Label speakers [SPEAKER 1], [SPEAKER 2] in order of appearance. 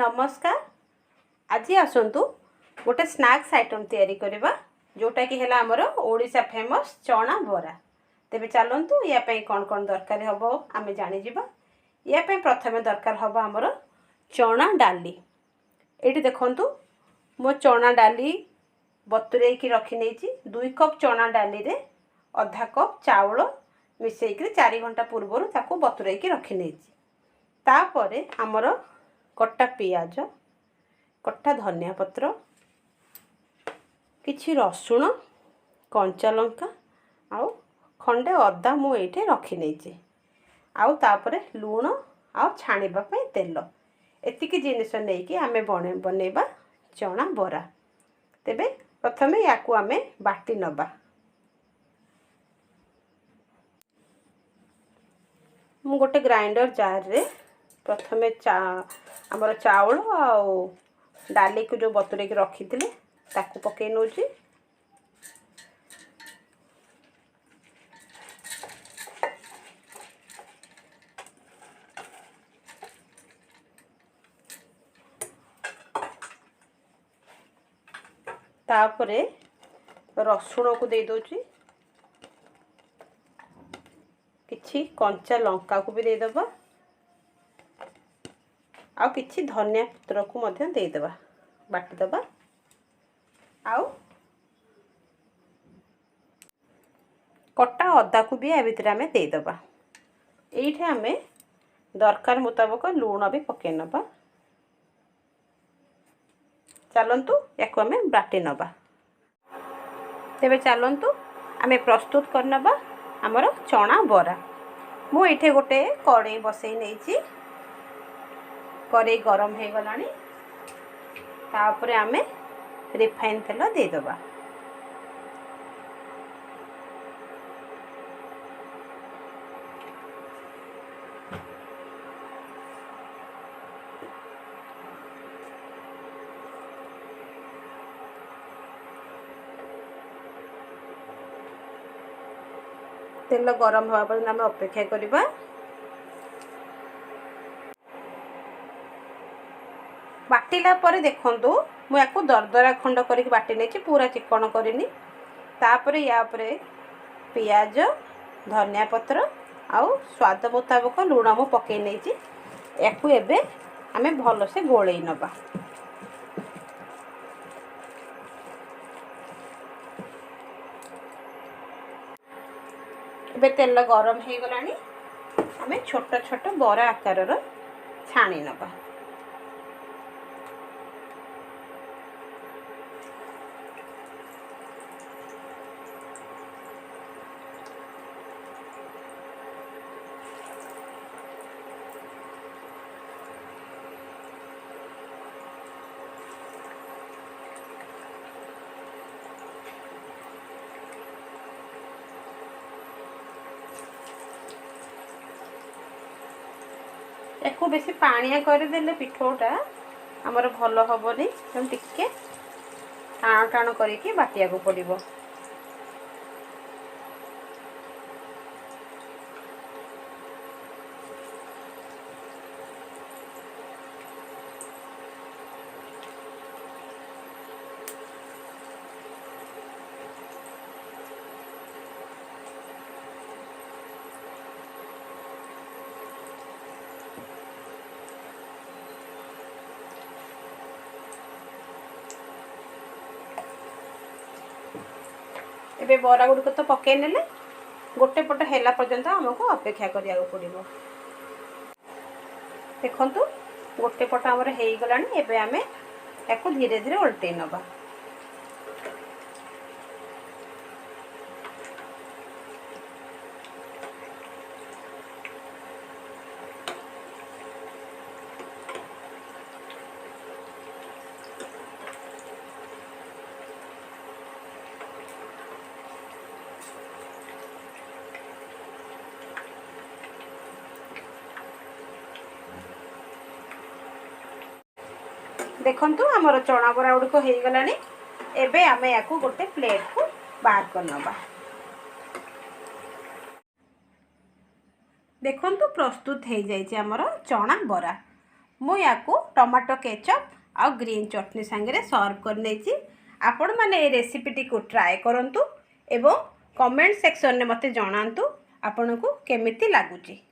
[SPEAKER 1] नमस्कार। आज आसतु गोटे स्नैक्स आइटम तैयारी करवा जोटा कि है आमर ओडिशा फेमस चना बरा। तेबे चलतु या कौन कौन दरकार हम आम जाणीजा। या प्रथम दरकार हम आमर चना डाली। ये देखु मो चना डाली बतुरे रखी नहीं 2 कप चना डाली रे आधा कप चाउल मिसेक 4 घंटा पूर्व ताको बतुरे रखी नहीं। तापरे आमर कटा पियाज कटा धनिया पत्र किछि रसुण कंचा लंका आउ खंडे अदा मु एठे रखी नहीं। आउ तापरे लूण आउ छाणीबा पई तेल एतिकी जिनिस नहीं कि आमे बनेबा चना बरा। तेबे प्रथमे याकू आमे बाटी नबा। मु गोटे ग्राइंडर जार रे प्रथमे आमर चाउल आउ डाली को जो बतुरे रखी थे ताकू पकई नौची। तापरे रसुण को दे दोची किछि कंचा लंका को भी दे दबा आउ किछि धनिया पत्र को मध्य दे देबा बाटी दबा। आउ कटा अदा को भी आ भितर आमे दे देबा। एइठे आमे दरकार मुताबिक लूण भी पके नबा। चलंतु याको आमे बाटी नबा। तेबे चलंतु आमे प्रस्तुत कर नबा हमर चना बरा। मु एठे गोटे कड़े बसई नेछि। कड़े गरम हो गलानी। तापरे आमे रिफाइन तेल दे दबा। तेल गरम हवा पर आमे अपेक्षा करिबा। बाटिला परे देखंतु मु याको दरदरा खंड करके बाटी नहीं पूरा चिकन करनी। तापरे या परे पियाज धनिया पत्र आउ स्वाद मुताबिक लूण मु पकई नहीं। याकू एबे आमे भल से गोलई नबा। एबे तेल गरम हो गलानी। आमे छोट छोट बरा आकार छाणी नबा। एको बेसी पानिया करदेले पिठोटा आमर भल हेनी। टिके टाण टाण करके बाटिया को पड़ो। एबे बरा गुड़िक तो पकई नेले गोटे पट हैला पर्यंत हमको अपेक्षा करिया पड़ो। देखंतु गोटे पट हमर हेई गलानी। एबे आमे याको धीरे धीरे उल्टै नबा। देखंतु हमर चना बरा गुड़िक हो गलानी। एबे आमे याकू गोटे प्लेट को बाहर कर नबा। देखंतु प्रस्तुत हो जाइए हमर चना बरा। मु या टमाटो केचप आ ग्रीन चटनी सांगे सर्व कर आपण मैंने ये रेसिपीटी को ट्राए करंतु एवं कमेंट सेक्शन में मते जणांतु आपन को केमिति लागुची।